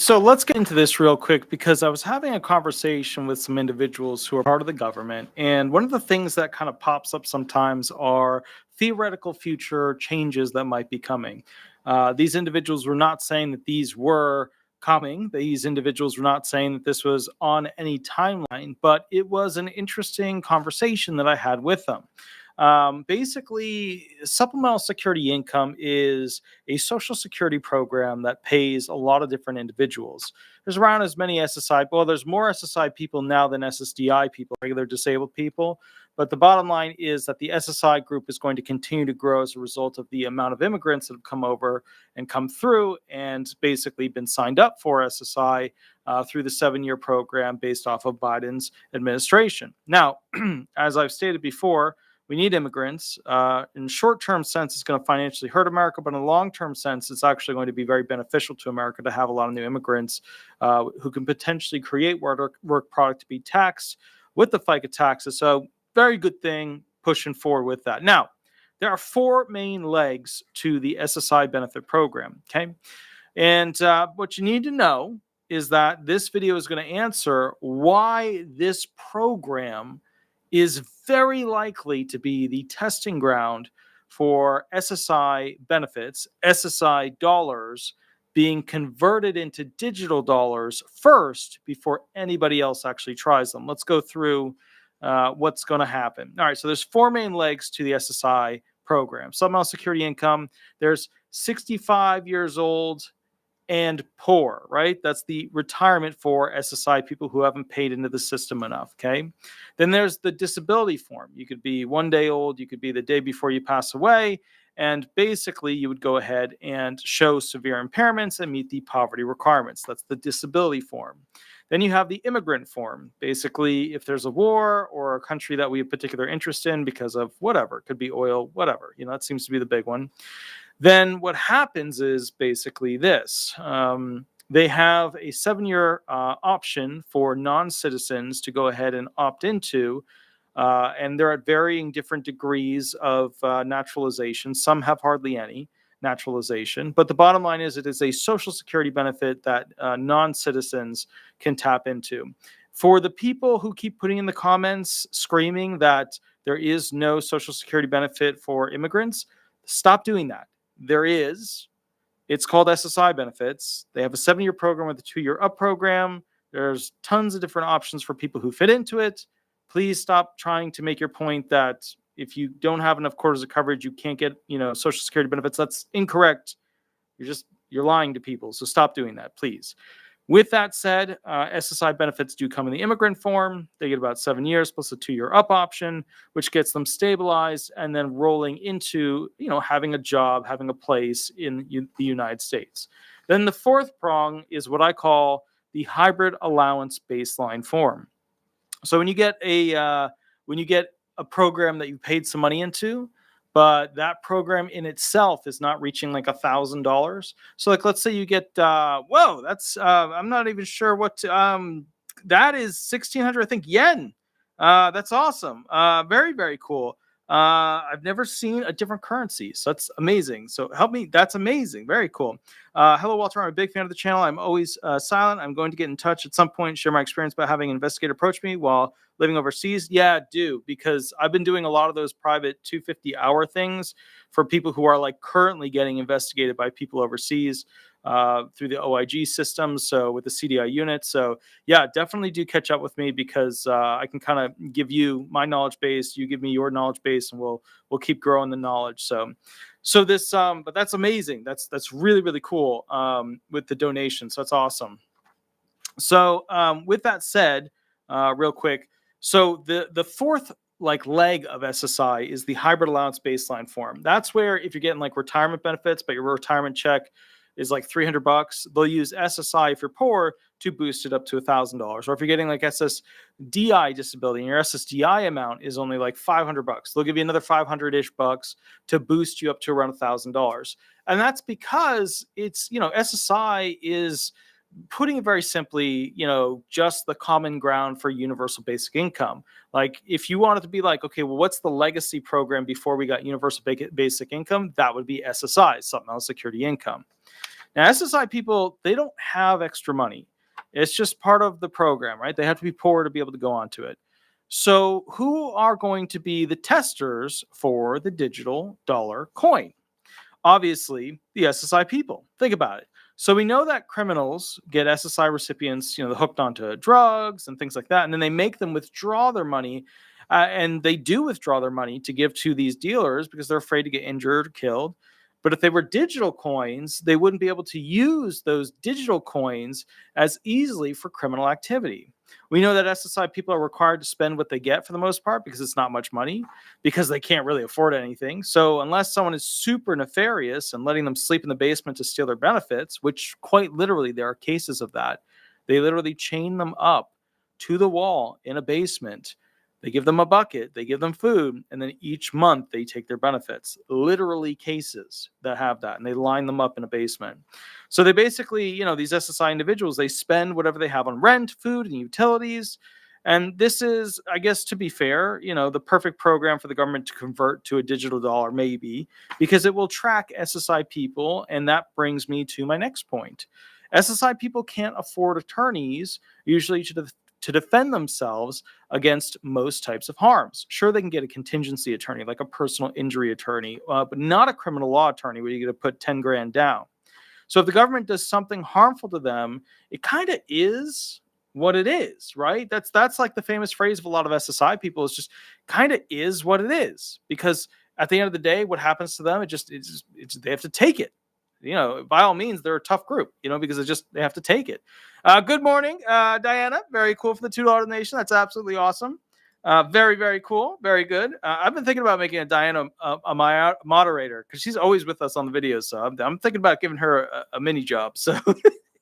So let's get into this real quick because I was having a conversation with some individuals who are part of the government. And one of the things that kind of pops up sometimes are theoretical future changes that might be coming. These individuals were not saying that these were coming. These individuals were not saying that this was on any timeline, but it was an interesting conversation that I had with them. Basically, supplemental security income is a social security program that pays a lot of different individuals. There's around as many SSI, well, there's more SSI people now than SSDI people, regular disabled people. But the bottom line is that the SSI group is going to continue to grow as a result of the amount of immigrants that have come over and come through and basically been signed up for SSI through the 7-year program based off of Biden's administration. Now, as I've stated before, we need immigrants. In short-term sense, it's going to financially hurt America, but in a long-term sense, it's actually going to be very beneficial to America to have a lot of new immigrants who can potentially create work product to be taxed with the FICA taxes. So very good thing pushing forward with that. Now, there are 4 main legs to the SSI benefit program, okay? And what you need to know is that this video is going to answer why this program is very likely to be the testing ground for SSI benefits, SSI dollars being converted into digital dollars first before anybody else actually tries them. Let's go through what's going to happen. All right, so there's 4 main legs to the SSI program. Supplemental security income, there's 65 years old and poor, right? That's the retirement for SSI people who haven't paid into the system enough, okay? Then there's the disability form. You could be 1 day old, you could be the day before you pass away, and basically you would go ahead and show severe impairments and meet the poverty requirements. That's the disability form. Then you have the immigrant form. Basically, if there's a war or a country that we have particular interest in because of whatever, it could be oil, whatever, that seems to be the big one. Then what happens is basically this. They have a 7-year option for non-citizens to go ahead and opt into, and they're at varying different degrees of naturalization. Some have hardly any naturalization, but the bottom line is it is a social security benefit that non-citizens can tap into. For the people who keep putting in the comments screaming that there is no social security benefit for immigrants, stop doing that. There is. It's called SSI benefits. They have a 7-year program with a 2-year up program. There's tons of different options for people who fit into it. Please stop trying to make your point that if you don't have enough quarters of coverage, you can't get, social security benefits. That's incorrect. You're lying to people. So stop doing that, please. With that said, SSI benefits do come in the immigrant form. They get about 7 years plus a 2-year up option, which gets them stabilized and then rolling into, having a job, having a place in the United States. Then the 4th prong is what I call the hybrid allowance baseline form. So when you get a program that you paid some money into, but that program in itself is not reaching like $1,000. So like, let's say you get, that's, I'm not even sure what, that is 1,600, I think, yen. That's awesome. Very, very cool. I've never seen a different currency, so that's amazing. So help me. That's amazing. Very cool. Hello, Walter. I'm a big fan of the channel. I'm always silent. I'm going to get in touch at some point, share my experience about having an investigator approach me while living overseas. Yeah, do, because I've been doing a lot of those private 250-hour things for people who are like currently getting investigated by people overseas through the OIG system, so with the CDI unit. So yeah, definitely do catch up with me because I can kind of give you my knowledge base, you give me your knowledge base, and we'll keep growing the knowledge. So this, but that's amazing. That's really, really cool with the donations. So that's awesome. So with that said, real quick, so the 4th leg of SSI is the hybrid allowance baseline form. That's where if you're getting like retirement benefits, but your retirement check is like $300, they'll use SSI if you're poor to boost it up to $1,000. Or if you're getting like SSDI disability and your SSDI amount is only like $500, they'll give you another 500-ish bucks to boost you up to around $1,000. And that's because it's, SSI is, putting it very simply, just the common ground for universal basic income. Like if you wanted to be like, okay, well, what's the legacy program before we got universal basic income? That would be SSI, supplemental security income. Now, SSI people, they don't have extra money. It's just part of the program, right? They have to be poor to be able to go onto it. So, who are going to be the testers for the digital dollar coin? Obviously, the SSI people. Think about it. So we know that criminals get SSI recipients, hooked onto drugs and things like that, and then they make them withdraw their money, and they do withdraw their money to give to these dealers because they're afraid to get injured or killed. But if they were digital coins, they wouldn't be able to use those digital coins as easily for criminal activity. We know that SSI people are required to spend what they get for the most part because it's not much money, because they can't really afford anything. So unless someone is super nefarious and letting them sleep in the basement to steal their benefits, which quite literally there are cases of that, they literally chain them up to the wall in a basement. They give them a bucket, they give them food, and then each month they take their benefits. Literally cases that have that, and they line them up in a basement. So they basically, these SSI individuals, they spend whatever they have on rent, food, and utilities. And this is, I guess, to be fair, the perfect program for the government to convert to a digital dollar, maybe, because it will track SSI people. And that brings me to my next point. SSI people can't afford attorneys, usually to defend themselves against most types of harms. Sure, they can get a contingency attorney, like a personal injury attorney, but not a criminal law attorney where you're going to put 10 grand down. So if the government does something harmful to them, it kind of is what it is, right? That's like the famous phrase of a lot of SSI people, is just kind of is what it is. Because at the end of the day, what happens to them, they have to take it. By all means, they're a tough group, because they have to take it. Good morning, Diana. Very cool for the $2 donation. That's absolutely awesome. Very, very cool. Very good. I've been thinking about making a Diana a moderator because she's always with us on the videos. So I'm thinking about giving her a mini job. So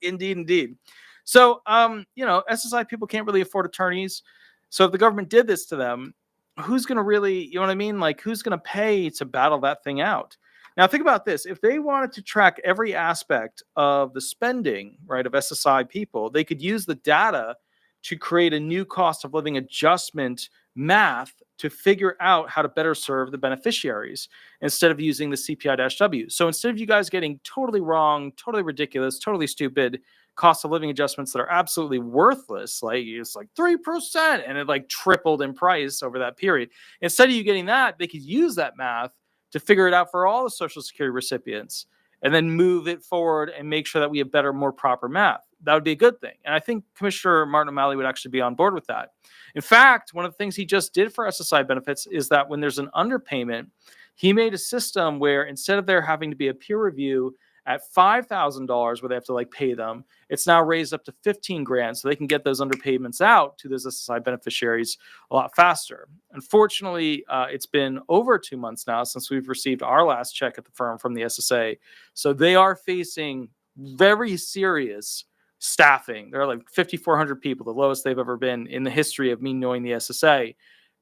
indeed. So, SSI people can't really afford attorneys. So if the government did this to them, who's going to really, you know what I mean? Like, who's going to pay to battle that thing out? Now, think about this. If they wanted to track every aspect of the spending, right, of SSI people, they could use the data to create a new cost of living adjustment math to figure out how to better serve the beneficiaries instead of using the CPI-W. So instead of you guys getting totally wrong, totally ridiculous, totally stupid cost of living adjustments that are absolutely worthless, like it's like 3% and it like tripled in price over that period, instead of you getting that, they could use that math to figure it out for all the Social Security recipients and then move it forward and make sure that we have better, more proper math. That would be a good thing. And I think Commissioner Martin O'Malley would actually be on board with that. In fact, one of the things he just did for SSI benefits is that when there's an underpayment, he made a system where instead of there having to be a peer review at $5,000 where they have to pay them, it's now raised up to 15 grand so they can get those underpayments out to those SSI beneficiaries a lot faster. Unfortunately, it's been over 2 months now since we've received our last check at the firm from the SSA. So they are facing very serious staffing. There are like 5,400 people, the lowest they've ever been in the history of me knowing the SSA.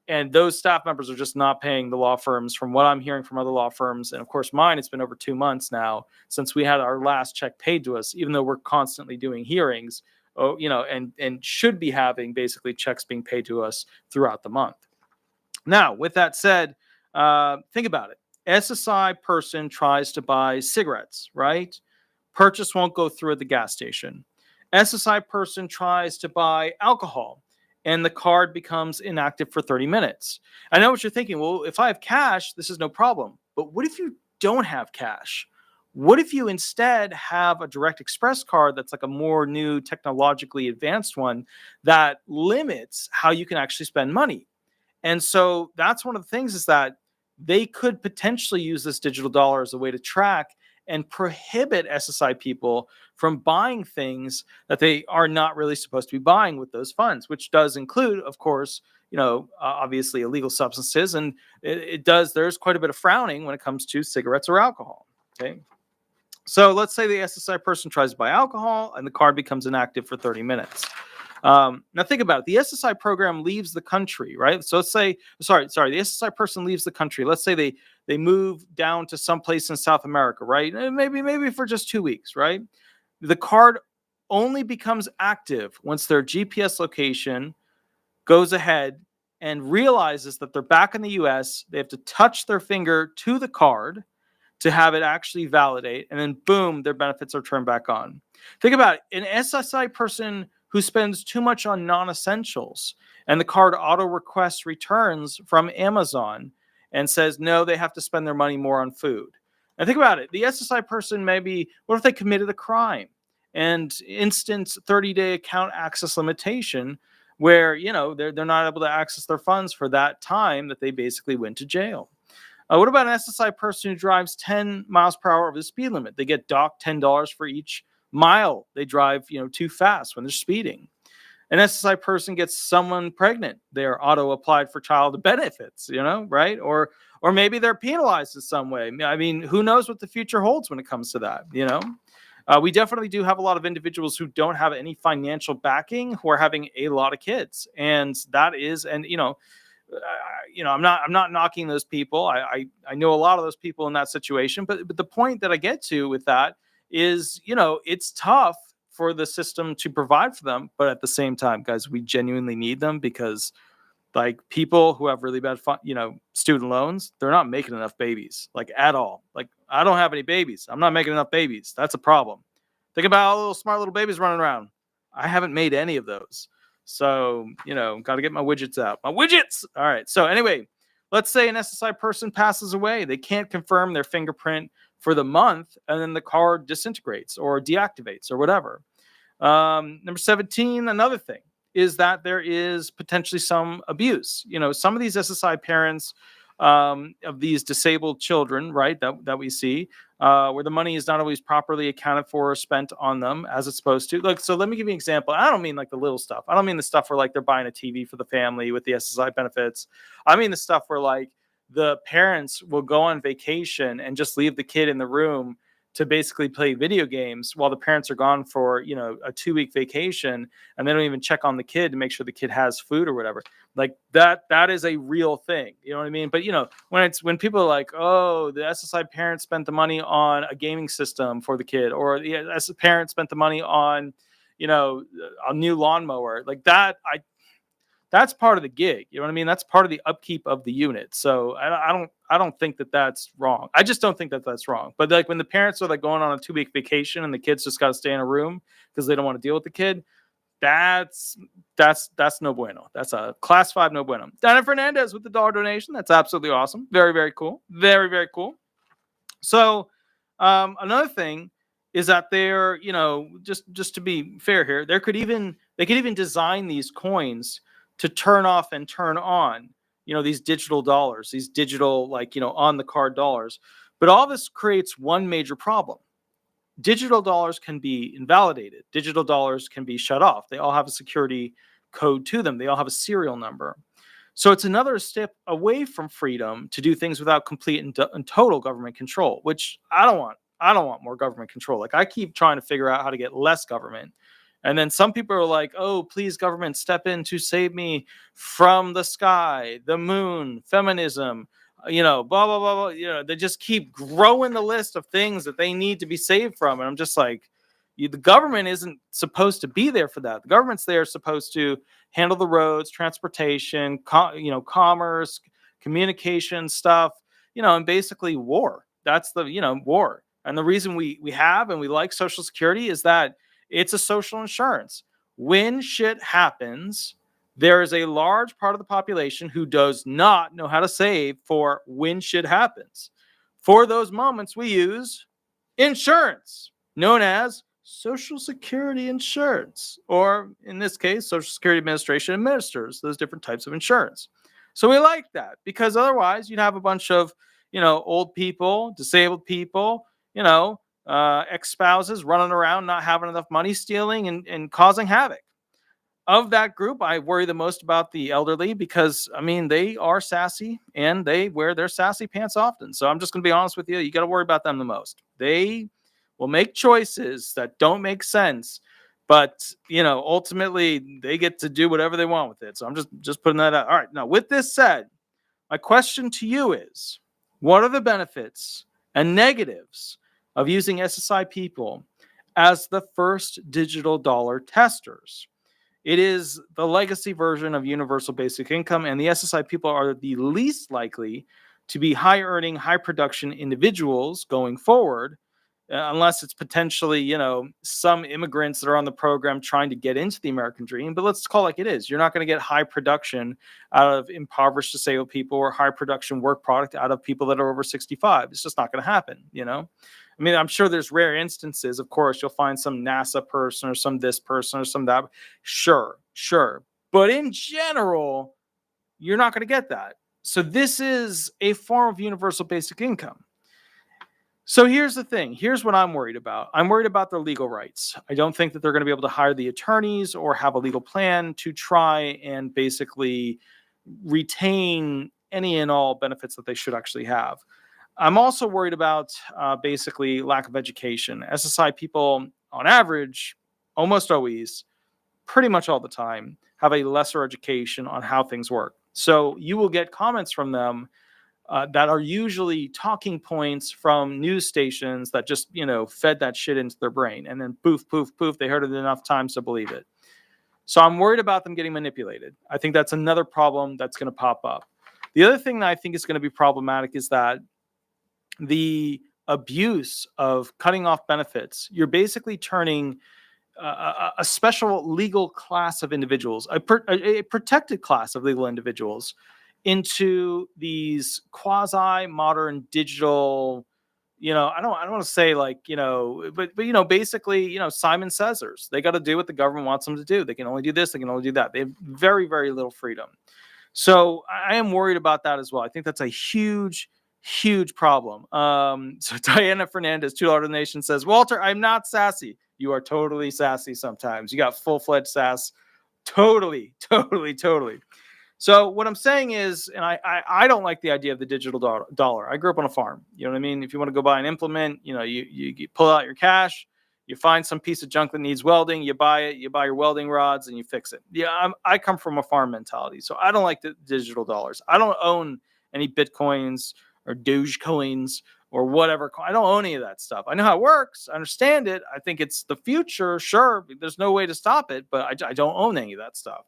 And those staff members are just not paying the law firms, from what I'm hearing from other law firms. And of course, mine, it's been over 2 months now since we had our last check paid to us, even though we're constantly doing hearings, and should be having basically checks being paid to us throughout the month. Now, with that said, think about it. SSI person tries to buy cigarettes, right? Purchase won't go through at the gas station. SSI person tries to buy alcohol, and the card becomes inactive for 30 minutes. I know what you're thinking. Well, if I have cash, this is no problem. But what if you don't have cash? What if you instead have a Direct Express card that's like a more new, technologically advanced one that limits how you can actually spend money? And so that's one of the things, is that they could potentially use this digital dollar as a way to track and prohibit SSI people from buying things that they are not really supposed to be buying with those funds, which does include, of course, obviously illegal substances. And there's quite a bit of frowning when it comes to cigarettes or alcohol. Okay. So let's say the SSI person tries to buy alcohol and the card becomes inactive for 30 minutes. Now think about it. The SSI program leaves the country, right? So let's say, the SSI person leaves the country. Let's say they move down to someplace in South America, right? Maybe for just 2 weeks, right? The card only becomes active once their GPS location goes ahead and realizes that they're back in the US. They have to touch their finger to the card. to have it actually validate, and then boom, their benefits are turned back on. Think about it. An SSI person who spends too much on non-essentials and the card auto requests returns from Amazon and says, no, they have to spend their money more on food. And think about it. The SSI person, maybe, what if they committed a crime and instant 30-day account access limitation where, they're not able to access their funds for that time that they basically went to jail? What about an SSI person who drives 10 miles per hour over the speed limit? They get docked $10 for each mile they drive, too fast when they're speeding. An SSI person gets someone pregnant, they're auto applied for child benefits, right? Or maybe they're penalized in some way. I mean, who knows what the future holds when it comes to that, We definitely do have a lot of individuals who don't have any financial backing who are having a lot of kids, and that is, and I'm not knocking those people. I know a lot of those people in that situation, but the point that I get to with that is, it's tough for the system to provide for them, but at the same time, guys, we genuinely need them because, like, people who have really bad, student loans, they're not making enough babies, like, at all. Like, I don't have any babies. I'm not making enough babies. That's a problem. Think about all the little smart little babies running around. I haven't made any of those. So, got to get my widgets out. My widgets! All right. So anyway, let's say an SSI person passes away. They can't confirm their fingerprint for the month, and then the card disintegrates or deactivates or whatever. Number 17, another thing is that there is potentially some abuse. Some of these SSI parents of these disabled children, right, that we see, where the money is not always properly accounted for or spent on them as it's supposed to. Like, so let me give you an example. I don't mean like the little stuff. I don't mean the stuff where like they're buying a TV for the family with the SSI benefits. I mean the stuff where like the parents will go on vacation and just leave the kid in the room to basically play video games while the parents are gone for, a 2-week vacation, and they don't even check on the kid to make sure the kid has food or whatever. Like that is a real thing. You know what I mean? But when people are like, oh, the SSI parent spent the money on a gaming system for the kid, or the SSI parent spent the money on, a new lawnmower, like that, that's part of the gig. You know what I mean? That's part of the upkeep of the unit. So I don't think that that's wrong. I just don't think that that's wrong. But like when the parents are like going on a 2-week vacation and the kids just got to stay in a room because they don't want to deal with the kid, that's no bueno. That's a class 5 no bueno. Donna Fernandez with the $1 donation. That's absolutely awesome. Very, very cool. Very, very cool. So another thing is that they're, just to be fair here, they could even design these coins to turn off and turn on, these digital dollars, these digital, on the card dollars. But all this creates one major problem. Digital dollars can be invalidated. Digital dollars can be shut off. They all have a security code to them. They all have a serial number. So it's another step away from freedom to do things without complete and total government control, which I don't want. I don't want more government control. Like, I keep trying to figure out how to get less government. And then some people are like, oh, please, government, step in to save me from the sky, the moon, feminism, blah, blah, blah, blah. They just keep growing the list of things that they need to be saved from. And I'm just like, the government isn't supposed to be there for that. The government's there supposed to handle the roads, transportation, commerce, communication stuff, and basically war. That's the, war. And the reason we have and we like Social Security is that it's a social insurance. When shit happens, there is a large part of the population who does not know how to save for when shit happens. For those moments, we use insurance, known as Social Security insurance, or in this case, Social Security Administration administers those different types of insurance. So we like that, because otherwise you'd have a bunch of, old people, disabled people, ex-spouses running around, not having enough money, stealing and causing havoc. Of that group, I worry the most about the elderly because, they are sassy and they wear their sassy pants often. So I'm just going to be honest with you. You got to worry about them the most. They will make choices that don't make sense, but, ultimately they get to do whatever they want with it. So I'm just putting that out. All right. Now, with this said, my question to you is, what are the benefits and negatives of using SSI people as the first digital dollar testers? It is the legacy version of universal basic income, and the SSI people are the least likely to be high earning, high production individuals going forward, unless it's potentially, some immigrants that are on the program trying to get into the American dream. But let's call it like it is. You're not going to get high production out of impoverished disabled people or high production work product out of people that are over 65. It's just not going to happen, I mean, I'm sure there's rare instances. Of course, you'll find some NASA person or some this person or some that. Sure. But in general, you're not going to get that. So this is a form of universal basic income. So here's the thing. Here's what I'm worried about. I'm worried about their legal rights. I don't think that they're going to be able to hire the attorneys or have a legal plan to try and basically retain any and all benefits that they should actually have. I'm also worried about basically lack of education. SSI people, on average, almost always, pretty much all the time, have a lesser education on how things work. So you will get comments from them that are usually talking points from news stations that just, fed that shit into their brain. And then poof, poof, poof, they heard it enough times to believe it. So I'm worried about them getting manipulated. I think that's another problem that's going to pop up. The other thing that I think is going to be problematic is that the abuse of cutting off benefits, you're basically turning a special legal class of individuals, a protected class of legal individuals, into these quasi-modern digital, I don't want to say like, but basically, Simon Says-ers. They got to do what the government wants them to do. They can only do this. They can only do that. They have very, very little freedom. So I am worried about that as well. I think that's a huge problem. So Diana Fernandez, $2 donation, says, Walter, I'm not sassy. You are totally sassy sometimes. You got full-fledged sass. Totally. So what I'm saying is, and I don't like the idea of the digital dollar. I grew up on a farm. You know what I mean? If you want to go buy an implement, you pull out your cash, you find some piece of junk that needs welding, you buy it, you buy your welding rods, and you fix it. Yeah, I come from a farm mentality, so I don't like the digital dollars. I don't own any Bitcoins or Dogecoins or whatever. I don't own any of that stuff. I know how it works. I understand it. I think it's the future. Sure, there's no way to stop it, but I don't own any of that stuff.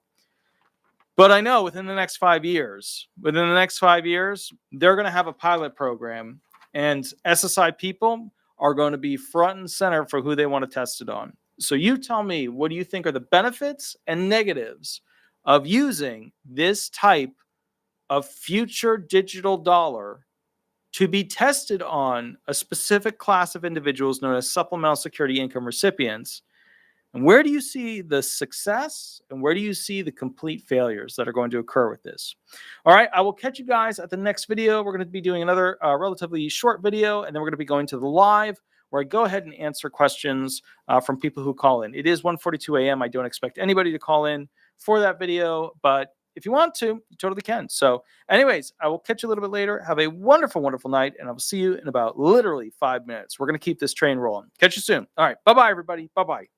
But I know within the next 5 years, they're going to have a pilot program, and SSI people are going to be front and center for who they want to test it on. So you tell me, what do you think are the benefits and negatives of using this type of future digital dollar to be tested on a specific class of individuals known as supplemental security income recipients? And where do you see the success and where do you see the complete failures that are going to occur with this? All right, I will catch you guys at the next video. We're going to be doing another relatively short video, and then we're going to be going to the live where I go ahead and answer questions from people who call in. It is 1:42 a.m. I don't expect anybody to call in for that video, but if you want to, you totally can. So anyways, I will catch you a little bit later. Have a wonderful, wonderful night, and I will see you in about literally 5 minutes. We're going to keep this train rolling. Catch you soon. All right, bye-bye, everybody. Bye-bye.